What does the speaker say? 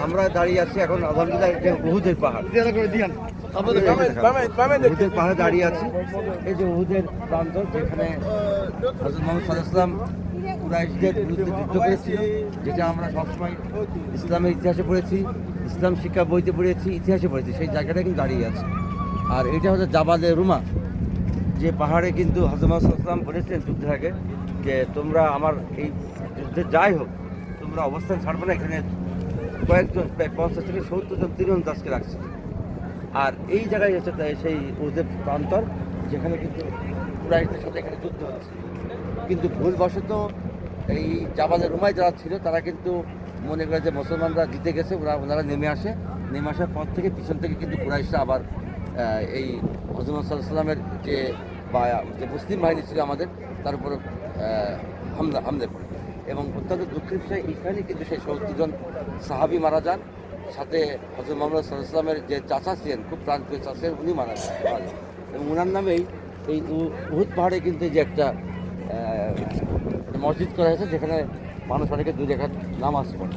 আমরা দাঁড়িয়ে আছি এখন আলহামদুলিল্লাহ যে উহুদের পাহাড়, উহুদের পাহাড়ে দাঁড়িয়ে আছি। এই যে উহুদের প্রান্তর, যেখানে হযরত মুহাম্মদ সাল্লাল্লাহু আলাইহি ওয়াসাল্লাম কুরাইশদের বিরুদ্ধে যুদ্ধ করেছিল, যেটা আমরা সবসময় ইসলামের ইতিহাসে পড়েছি, ইসলাম শিক্ষা বইতে পড়েছি, ইতিহাসে পড়েছি। সেই জায়গাটা কিন্তু দাঁড়িয়ে আছে। আর এটা হচ্ছে জাবালে রুমা, যে পাহাড়ে কিন্তু হযরত মুহাম্মদ সাল্লাল্লাহু আলাইহি ওয়াসাল্লাম বলেছেন যুদ্ধের আগে যে তোমরা আমার এই যুদ্ধে যাই হোক তোমরা অবস্থান ছাড়বে না। এখানে কয়েকজন প্রায় 50 থেকে 70 জন তীরন্দাজকে রাখছে। আর এই জায়গায় হচ্ছে সেই ওদের প্রান্তর, যেখানে কিন্তু কুরাইশদের সাথে এখানে যুদ্ধ হচ্ছে। কিন্তু ভুলবশত এই জাবালে রুমায় যারা ছিল তারা কিন্তু মনে করে যে মুসলমানরা জিতে গেছে, ওনারা নেমে আসার পর থেকে পিছন থেকে কিন্তু কুরাইশরা আবার এই হযরত মুহাম্মদ সাল্লাল্লাহু আলাইহি ওয়াসাল্লামের যে মুসলিম বাহিনী ছিল আমাদের, তার উপর হামলে করে। এবং অত্যন্ত দুঃখের বিষয় এইখানে কিন্তু সেই 70 জন সাহাবী মারা যান, সাথে হযরত মুহাম্মদ সাল্লাল্লাহু আলাইহি ওয়াসাল্লামের যে চাচা ছিলেন, খুব প্রাণপ্রিয় চাচা, উনি মারা যান। এবং ওনার নামেই এই উহুদ পাহাড়ে কিন্তু যে একটা মসজিদ করা হয়েছে, যেখানে মানুষ অনেকে 2 রাকাত নামাজ পড়ে।